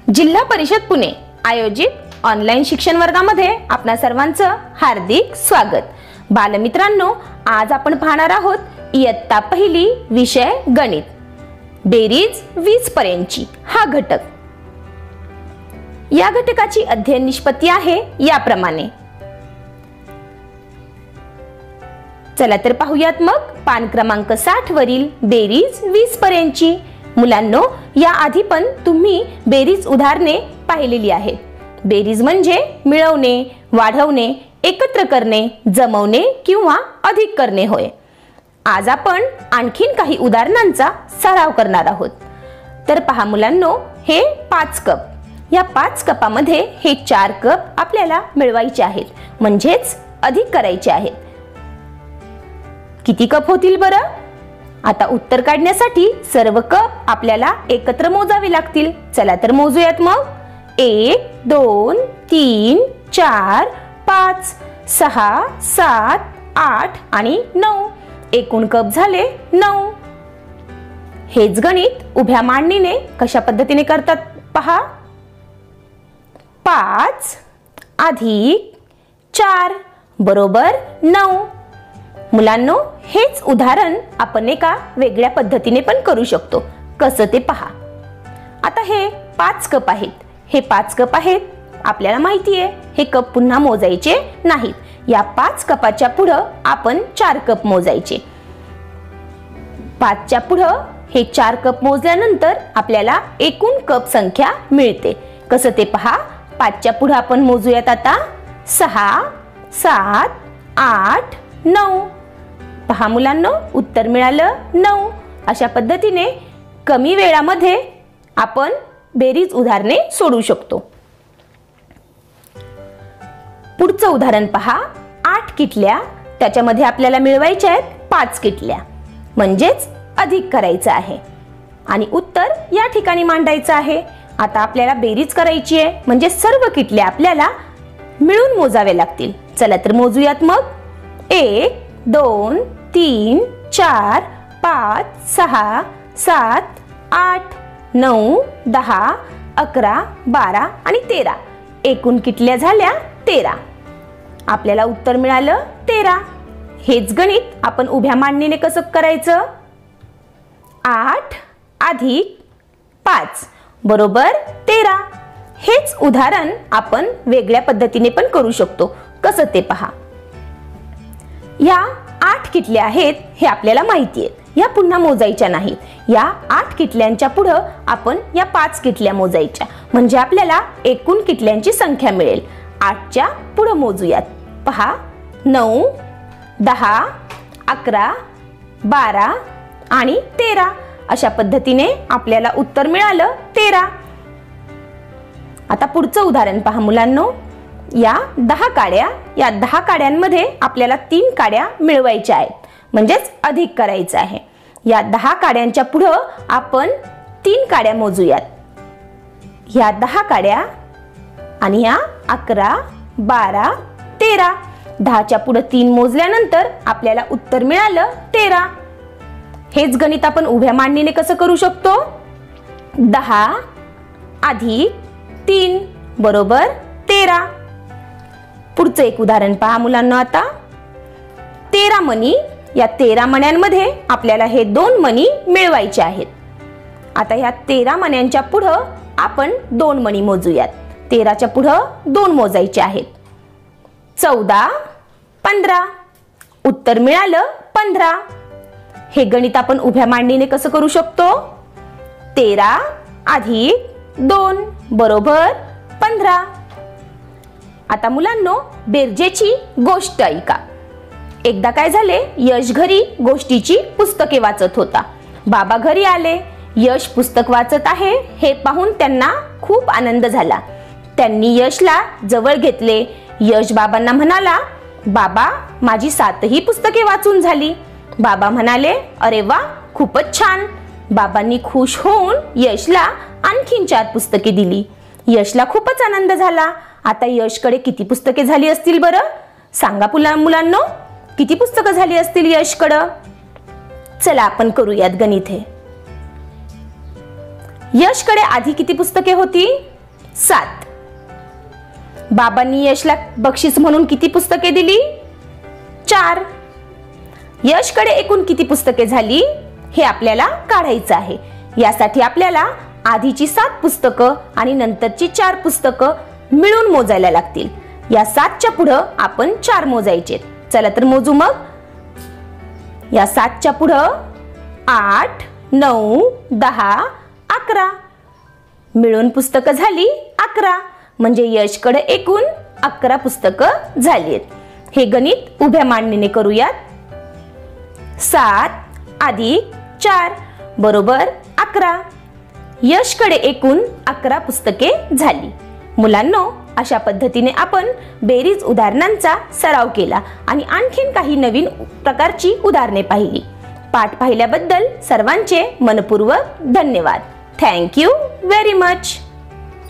जिल्हा परिषद पुणे आयोजित ऑनलाईन शिक्षण वर्गामध्ये आपणा सर्वांचं हार्दिक स्वागत। बालमित्रांनो, आज आपण पाहणार आहोत इयत्ता पहिली विषय गणित, बेरीज 20 पर्यंतची हा घटक। या घटकाची अध्ययन निष्पत्ती आहे याप्रमाणे। चला तर पाहूयात मग पान क्रमांक 60 वरील बेरीज 20 पर्यंतची। मुलांनो, या आधी पण तुम्ही बेरीज उदाहरणे पाहिलेली आहेत। बेरीज म्हणजे मिळवणे, वाढवणे, एकत्र करणे, जमवणे किंवा अधिक करणे होय। आज आपण आणखीन काही उदाहरणांचा सराव करणार आहोत। तर पहा मुलांनो, हे 5 कप, या 5 कपामध्ये हे 4 कप आपल्याला मिळवायचे आहेत, म्हणजेच अधिक करायचे आहेत। किती कप होतील बरं? आता उत्तर काढण्यासाठी सर्व कप आपल्याला एकत्र मोजावे लागतील। चला तर मोजूयात मग। 1 2 3 4 5 6 7 8 आणि 9, एकूण कप झाले 9। हेच गणित उभ्या मांडणीने कशा पद्धतीने करतात पहा। 5 अधिक 4 बरोबर 9। मुलांनो, हेच उदाहरण आपण एका वेगळ्या पद्धतीने पण करू शकतो। कसं ते पहा। आता हे 5 कप आहेत, हे 5 कप आहेत, आपल्याला माहिती आहे हे कप पुन्हा मोजायचे नाहीत। या 5 कपाच्या पुढे आपण 4 कप मोजायचे। 5 च्या पुढे हे 4 कप मोजल्यानंतर आपल्याला एकूण कप संख्या मिळते। कसं ते पहा। 5 च्या पुढे आपण मोजूयात आता 6 7 8 9। पहा मुलांनो, उत्तर मिळालं 9। अशा पद्धतीने कमी वेळामध्ये आपण बेरीज उदाहरणे सोडवू शकतो। पुढचं उदाहरण पहा। 8 किटल्या, त्याच्यामध्ये आपल्याला मिळवायच्या आहेत 5 किटल्या, म्हणजेच अधिक करायचं आहे आणि उत्तर या ठिकाणी मांडायचं आहे। आता आपल्याला बेरीज करायची आहे, म्हणजे सर्व किटल्या आपल्याला मिळून मोजावे लागतील। चला तर मोजूयात मग। 1 2 3 4 5 6 7 8 9 10 11 12 आणि 13, एकूण किटल्या झाल्या 13। आपल्याला उत्तर मिळालं 13। हेच गणित आपण उभ्या मांडणीने कसं करायचं। 8 अधिक 5 बरोबर 13। हेच उदाहरण आपण वेगळ्या पद्धतीने पण करू शकतो। कसं ते पहा। या 8 किटल्या आहेत, हे आपल्याला माहिती आहे, या पुन्हा मोजायच्या नाहीत। या 8 किटल्यांच्या पुढे आपण या 5 किटल्या मोजायच्या, म्हणजे आपल्याला एकूण किटल्यांची संख्या मिळेल। 8 च्या पुढे मोजूयात पहा। 9 10 11 12 आणि 13, अशा पद्धतीने आपल्याला उत्तर मिळालं 13। आता पुढचं उदाहरण पहा मुलांनो। या 10 काड्या, या 10 काड्यांमध्ये आपल्याला 3 काड्या मिळवायच्या आहेत, म्हणजेच अधिक करायचं आहे। या 10 काड्यांच्या पुढे आपण 3 काड्या मोजूयात। या 10 काड्या आणि या 11 12 13, 10 च्या पुढे 3 मोजल्यानंतर आपल्याला उत्तर मिळालं 13। हेच गणित आपण उभ्या मांडणीने कसं करू शकतो। 10 अधिक 3 बरोबर 13। पुढचं एक उदाहरण पहा मुलांनो। आता 13 मणी, या 13 मण्यांमध्ये आपल्याला हे 2 मणी मिळवायचे आहेत। आता या 13 मण्यांच्या पुढे आपण 2 मणी मोजूयात। 13 च्या पुढे 2 मोजायचे आहेत। 14 15, उत्तर मिळालं 15। हे गणित आपण उभ्या मांडणीने कसं करू शकतो। 13 अधिक 2 बरोबर 15। आता मुलांनो, बेरजेची गोष्ट ऐका। एकदा काय झाले, यश घरी गोष्टीची पुस्तके वाचत होता। बाबा घरी आले, यश पुस्तक वाचत आहे हे पाहून त्यांना खूप आनंद झाला। त्यांनी यशला जवळ घेतले। यश बाबांना म्हणाला, बाबा, माझी 7ही पुस्तके वाचून झाली। बाबा म्हणाले, अरे वा, खूपच छान। बाबांनी खुश होऊन यशला आणखीन 4 पुस्तके दिली। यशला खूपच आनंद झाला। आता यशकडे किती पुस्तके झाली असतील बरं? सांगा मुलांनो, किती पुस्तकं झाली असतील यशकडे? चला आपण करूयात गणित हे। यशकडे आधी किती पुस्तके होती? 7. बाबांनी यशला बक्षीस म्हणून किती पुस्तके दिली? 4. यशकडे एकूण किती पुस्तके झाली हे आपल्याला काढायचं आहे. यासाठी आपल्याला आधीची 7 पुस्तकं आणि नंतरची 4 पुस्तकं मिळून मोजायला लागतील. या 7च्या पुढं आपण 4 मोजायचे. चला तर मोजू मग. या 7च्या पुढं 8, 9, 10, 11 मिळून पुस्तकं झाली 11. म्हणजे यशकडे एकूण 11 पुस्तकं झालीत. हे गणित उभ्या मांडणीने करूयात. 7 अधिक 4 बरोबर 11. यशकडे एकूण 11 पुस्तके झाली. मुलांनो, अशा पद्धतीने आपण बेरीज उदाहरणांचा सराव केला आणि आणखीन काही नवीन प्रकारची उदाहरणे पाहिली. पाठ पाहिल्याबद्दल सर्वांचे मनपूर्वक धन्यवाद. Thank you very much.